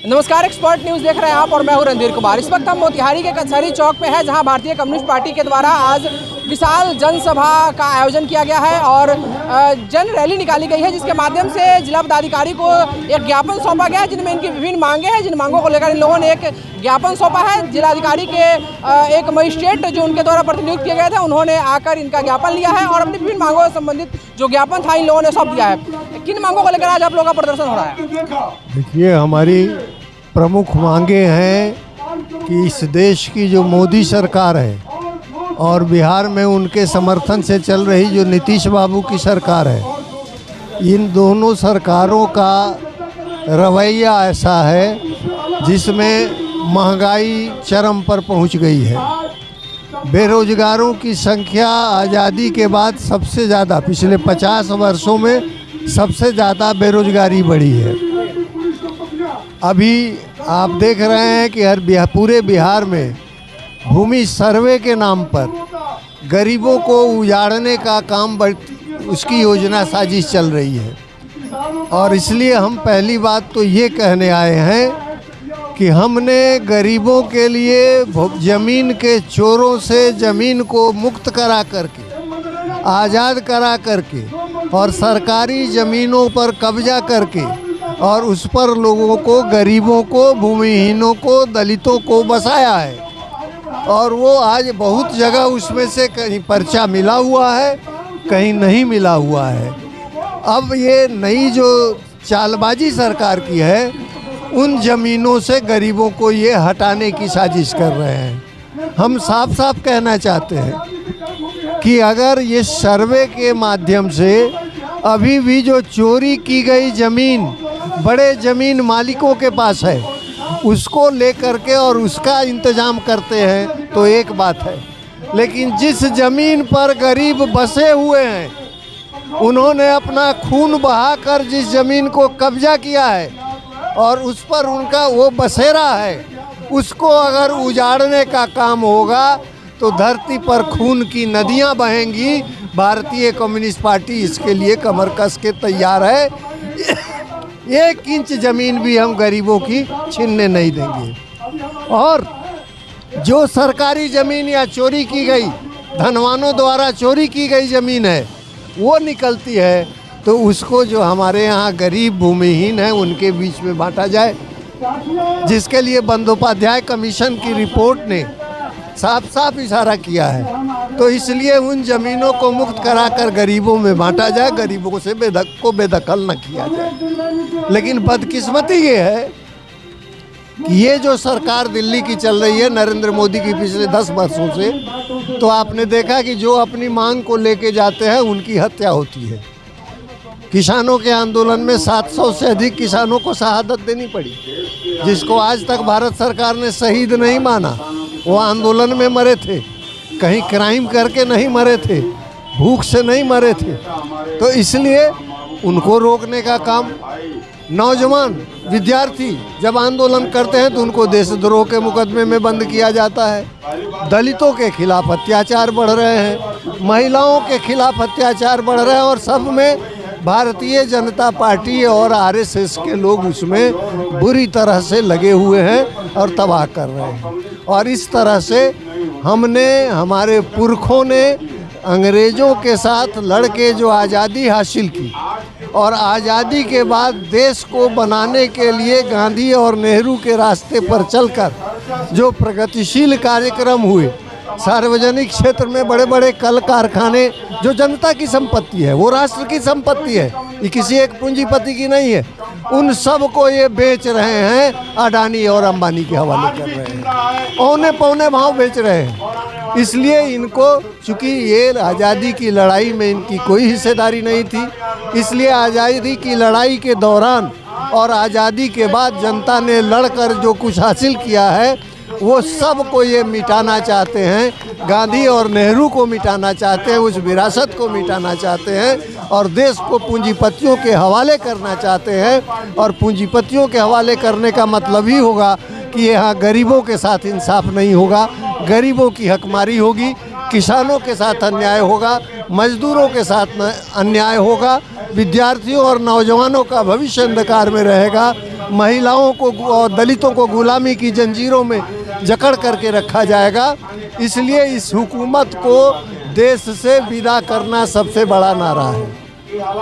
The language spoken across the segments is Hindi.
नमस्कार, एक्सपर्ट न्यूज़ देख रहे हैं आप और मैं हूं रणधीर कुमार। इस वक्त हम मोतिहारी के कचहरी चौक पे हैं, जहां भारतीय कम्युनिस्ट पार्टी के द्वारा आज विशाल जनसभा का आयोजन किया गया है और जन रैली निकाली गई है, जिसके माध्यम से जिला पदाधिकारी को एक ज्ञापन सौंपा गया है, जिनमें इनकी विभिन्न मांगे हैं। जिन मांगों को लेकर इन लोगों ने एक ज्ञापन सौंपा है। जिलाधिकारी के एक मजिस्ट्रेट जो उनके द्वारा प्रतिनियुक्त किए गए थे, उन्होंने आकर इनका ज्ञापन लिया है और अपनी विभिन्न मांगों से संबंधित जो ज्ञापन था इन लोगों ने सौंप दिया है। किन मांगों को लेकर आज आप लोगों का प्रदर्शन हो रहा है? देखिए, हमारी प्रमुख मांगे हैं कि इस देश की जो मोदी सरकार है और बिहार में उनके समर्थन से चल रही जो नीतीश बाबू की सरकार है, इन दोनों सरकारों का रवैया ऐसा है जिसमें महंगाई चरम पर पहुंच गई है। बेरोजगारों की संख्या आज़ादी के बाद सबसे ज़्यादा, पिछले 50 वर्षों में सबसे ज़्यादा बेरोजगारी बढ़ी है। अभी आप देख रहे हैं कि पूरे बिहार में भूमि सर्वे के नाम पर गरीबों को उजाड़ने का काम उसकी योजना साजिश चल रही है। और इसलिए हम पहली बात तो ये कहने आए हैं कि हमने गरीबों के लिए ज़मीन के चोरों से ज़मीन को मुक्त करा करके, आज़ाद करा करके और सरकारी ज़मीनों पर कब्जा करके और उस पर लोगों को, गरीबों को, भूमिहीनों को, दलितों को बसाया है। और वो आज बहुत जगह उसमें से कहीं पर्चा मिला हुआ है, कहीं नहीं मिला हुआ है। अब ये नई जो चालबाजी सरकार की है, उन ज़मीनों से गरीबों को ये हटाने की साजिश कर रहे हैं। हम साफ साफ कहना चाहते हैं कि अगर ये सर्वे के माध्यम से अभी भी जो चोरी की गई ज़मीन बड़े ज़मीन मालिकों के पास है, उसको लेकर के और उसका इंतज़ाम करते हैं तो एक बात है, लेकिन जिस ज़मीन पर गरीब बसे हुए हैं, उन्होंने अपना खून बहाकर जिस ज़मीन को कब्जा किया है और उस पर उनका वो बसेरा है, उसको अगर उजाड़ने का काम होगा तो धरती पर खून की नदियां बहेंगी। भारतीय कम्युनिस्ट पार्टी इसके लिए कमर कस के तैयार है। 1 इंच ज़मीन भी हम गरीबों की छीनने नहीं देंगे। और जो सरकारी ज़मीन या चोरी की गई, धनवानों द्वारा चोरी की गई ज़मीन है, वो निकलती है तो उसको जो हमारे यहाँ गरीब भूमिहीन हैं उनके बीच में बांटा जाए, जिसके लिए बंदोपाध्याय कमीशन की रिपोर्ट ने साफ साफ इशारा किया है। तो इसलिए उन ज़मीनों को मुक्त कराकर गरीबों में बांटा जाए, गरीबों से बेदखल न किया जाए। लेकिन बदकिस्मती ये है कि ये जो सरकार दिल्ली की चल रही है नरेंद्र मोदी की पिछले 10 वर्षों से, तो आपने देखा कि जो अपनी मांग को लेके जाते हैं उनकी हत्या होती है। किसानों के आंदोलन में 700 से अधिक किसानों को शहादत देनी पड़ी, जिसको आज तक भारत सरकार ने शहीद नहीं माना। वो आंदोलन में मरे थे, कहीं क्राइम करके नहीं मरे थे, भूख से नहीं मरे थे। तो इसलिए उनको रोकने का काम, नौजवान विद्यार्थी जब आंदोलन करते हैं तो उनको देशद्रोह के मुकदमे में बंद किया जाता है। दलितों के खिलाफ अत्याचार बढ़ रहे हैं, महिलाओं के खिलाफ अत्याचार बढ़ रहे हैं और सब में भारतीय जनता पार्टी और आरएसएस के लोग उसमें बुरी तरह से लगे हुए हैं और तबाह कर रहे हैं। और इस तरह से हमारे पुरखों ने अंग्रेज़ों के साथ लड़ के जो आज़ादी हासिल की और आज़ादी के बाद देश को बनाने के लिए गांधी और नेहरू के रास्ते पर चलकर जो प्रगतिशील कार्यक्रम हुए, सार्वजनिक क्षेत्र में बड़े बड़े कल कारखाने जो जनता की संपत्ति है, वो राष्ट्र की संपत्ति है, ये किसी एक पूंजीपति की नहीं है, उन सब को ये बेच रहे हैं, अडानी और अंबानी के हवाले कर रहे हैं, औने पौने भाव बेच रहे हैं। इसलिए इनको, चूँकि ये आज़ादी की लड़ाई में इनकी कोई हिस्सेदारी नहीं थी, इसलिए आज़ादी की लड़ाई के दौरान और आज़ादी के बाद जनता ने लड़कर जो कुछ हासिल किया है वो सब को ये मिटाना चाहते हैं। गांधी और नेहरू को मिटाना चाहते हैं, उस विरासत को मिटाना चाहते हैं और देश को पूंजीपतियों के हवाले करना चाहते हैं। और पूंजीपतियों के हवाले करने का मतलब ही होगा कि यहाँ गरीबों के साथ इंसाफ नहीं होगा, गरीबों की हकमारी होगी, किसानों के साथ अन्याय होगा, मजदूरों के साथ अन्याय होगा, विद्यार्थियों और नौजवानों का भविष्य अंधकार में रहेगा, महिलाओं को और दलितों को गुलामी की जंजीरों में जकड़ करके रखा जाएगा। इसलिए इस हुकूमत को देश से विदा करना सबसे बड़ा नारा है।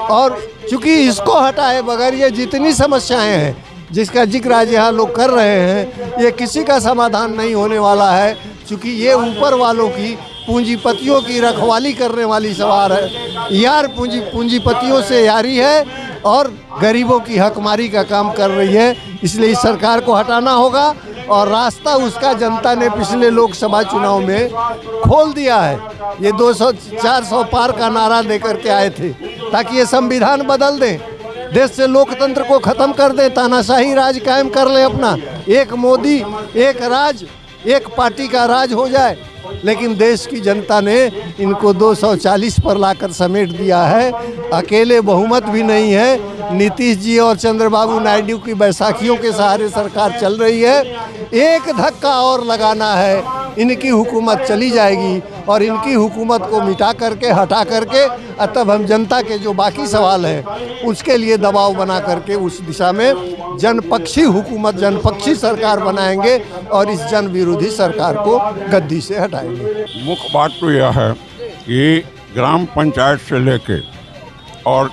और चूँकि इसको हटाए बगैर ये जितनी समस्याएं हैं जिसका जिक्र आज यहाँ लोग कर रहे हैं, ये किसी का समाधान नहीं होने वाला है। चूँकि ये ऊपर वालों की पूंजीपतियों की रखवाली करने वाली सवार है, यार पूंजीपतियों से यारी है और गरीबों की हकमारी का काम कर रही है। इसलिए इस सरकार को हटाना होगा और रास्ता उसका जनता ने पिछले लोकसभा चुनाव में खोल दिया है। ये 200-400 पार का नारा लेकर के आए थे ताकि ये संविधान बदल दें, देश से लोकतंत्र को ख़त्म कर दें, तानाशाही राज कायम कर लें अपना, एक मोदी एक राज एक पार्टी का राज हो जाए। लेकिन देश की जनता ने इनको 240 पर लाकर समेट दिया है। अकेले बहुमत भी नहीं है। नीतीश जी और चंद्रबाबू नायडू की बैसाखियों के सहारे सरकार चल रही है। एक धक्का और लगाना है, इनकी हुकूमत चली जाएगी और इनकी हुकूमत को मिटा करके हटा करके तब हम जनता के जो बाकी सवाल हैं उसके लिए दबाव बना करके उस दिशा में जनपक्षी हुकूमत, जनपक्षी सरकार बनाएंगे और इस जन विरोधी सरकार को गद्दी से हटाएंगे। मुख्य बात तो यह है कि ग्राम पंचायत से लेके और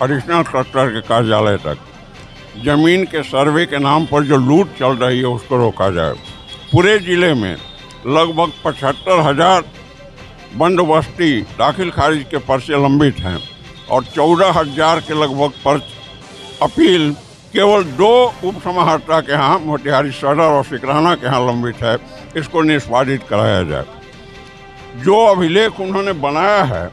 एडिशनल कलेक्टर के कार्यालय तक ज़मीन के सर्वे के नाम पर जो लूट चल रही है उसको रोका जाए। पूरे ज़िले में लगभग 75,000 बंदोबस्ती दाखिल खारिज के पर्चे लंबित हैं और 14,000 के लगभग पर्च अपील केवल 2 उप समाहर्ता के यहाँ मोतिहारी सदर और सिकराना के यहाँ लंबित है। इसको निष्पादित कराया जाए। जो अभिलेख उन्होंने बनाया है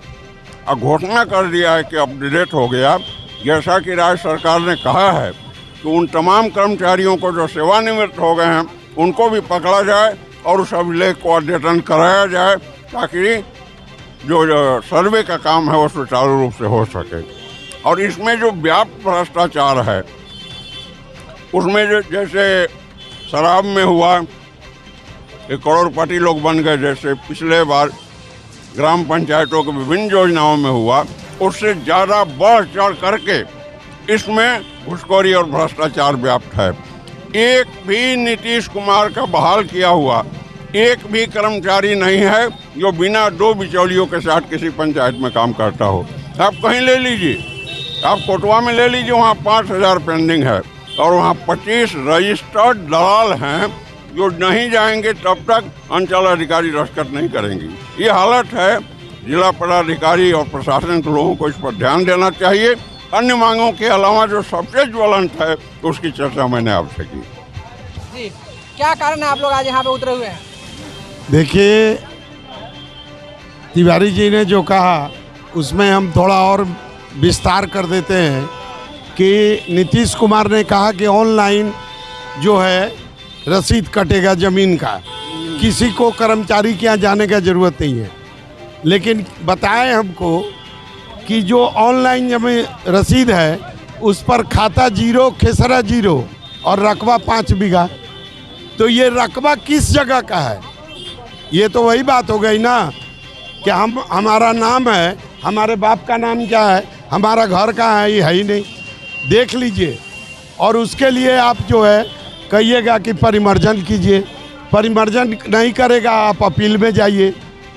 और घोषणा कर दिया है कि अपडेट हो गया, जैसा कि राज्य सरकार ने कहा है कि उन तमाम कर्मचारियों को जो सेवानिवृत्त हो गए हैं उनको भी पकड़ा जाए और उस अभिलेख को अद्यतन कराया जाए ताकि जो सर्वे का काम है वो सुचारू रूप से हो सके। और इसमें जो व्यापक भ्रष्टाचार है उसमें जो जैसे शराब में हुआ, एक करोड़पति लोग बन गए, जैसे पिछले बार ग्राम पंचायतों की विभिन्न योजनाओं में हुआ, उससे ज़्यादा बढ़ चढ़ करके इसमें घुसखोरी और भ्रष्टाचार व्याप्त है। एक भी नीतीश कुमार का बहाल किया हुआ एक भी कर्मचारी नहीं है जो बिना 2 बिचौलियों के साथ किसी पंचायत में काम करता हो। आप कहीं ले लीजिए, आप कोटवा में ले लीजिए, वहाँ 5,000 पेंडिंग है और वहाँ 25 रजिस्टर्ड दलाल हैं जो नहीं जाएंगे तब तक अंचल अधिकारी दस्तखत नहीं करेंगे। ये हालत है। जिला पदाधिकारी और प्रशासन के लोगों को इस पर ध्यान देना चाहिए। अन्य मांगों के अलावा जो सबसे ज्वलंत है उसकी चर्चा मैंने आपसे की। जी, क्या कारण है आप लोग आज यहाँ पे उतरे हुए हैं? देखिए, तिवारी जी ने जो कहा उसमें हम थोड़ा और विस्तार कर देते हैं कि नीतीश कुमार ने कहा कि ऑनलाइन जो है रसीद कटेगा ज़मीन का, किसी को कर्मचारी के यहाँ जाने का ज़रूरत नहीं है। लेकिन बताएं हमको कि जो ऑनलाइन जमीन रसीद है उस पर खाता 0, खेसरा 0 और रकबा 5 बीघा, तो ये रकबा किस जगह का है? ये तो वही बात हो गई ना कि हमारा नाम है, हमारे बाप का नाम क्या है, हमारा घर कहाँ है, ये है ही नहीं। देख लीजिए। और उसके लिए आप जो है कहिएगा कि परिमर्जन कीजिए, परिमर्जन नहीं करेगा आप अपील में जाइए,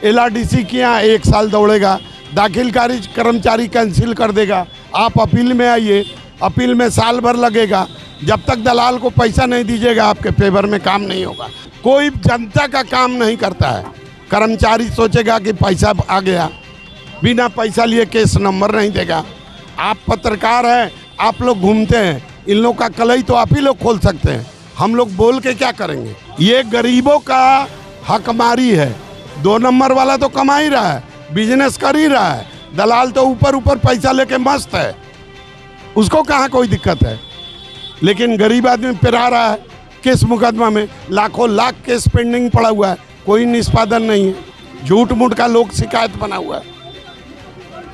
LRDC के यहाँ 1 साल दौड़ेगा, दाखिल खारिज कर्मचारी कैंसिल कर देगा, आप अपील में आइए, अपील में साल भर लगेगा। जब तक दलाल को पैसा नहीं दीजिएगा आपके फेवर में काम नहीं होगा। कोई जनता का काम नहीं करता है। कर्मचारी सोचेगा कि पैसा आ गया, बिना पैसा लिए केस नंबर नहीं देगा। आप पत्रकार हैं, आप लोग घूमते हैं, इन लोग का कलई तो आप ही लोग खोल सकते हैं, हम लोग बोल के क्या करेंगे? ये गरीबों का हकमारी है। 2 नंबर वाला तो कमा ही रहा है, बिजनेस कर ही रहा है, दलाल तो ऊपर ऊपर पैसा लेके मस्त है, उसको कहाँ कोई दिक्कत है। लेकिन गरीब आदमी पिरा रहा है केस मुकदमा में, लाखों लाख केस पेंडिंग पड़ा हुआ है, कोई निष्पादन नहीं है। झूठ मूठ का लोक शिकायत बना हुआ है।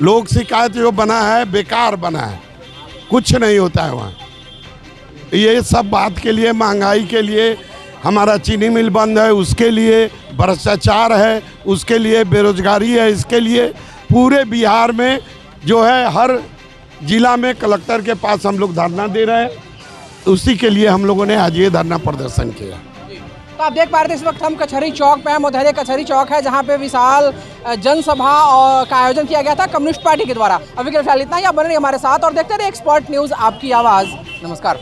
लोक शिकायत जो बना है बेकार बना है, कुछ नहीं होता है वहाँ। ये सब बात के लिए, महंगाई के लिए, हमारा चीनी मिल बंद है उसके लिए, भ्रष्टाचार है उसके लिए, बेरोजगारी है इसके लिए, पूरे बिहार में जो है हर जिला में कलेक्टर के पास हम लोग धरना दे रहे हैं उसी के लिए हम लोगों ने आज ये धरना प्रदर्शन किया। तो आप देख पा रहे थे इस वक्त हम कचहरी चौक पे हैं। मोहल्ले कचहरी चौक है जहां पे विशाल जनसभा का आयोजन किया गया था कम्युनिस्ट पार्टी के द्वारा। अभी के फिलहाल इतना ही। आप बने रहिए हमारे साथ और देखते रहिए एक्सपर्ट न्यूज़, आपकी आवाज़। नमस्कार।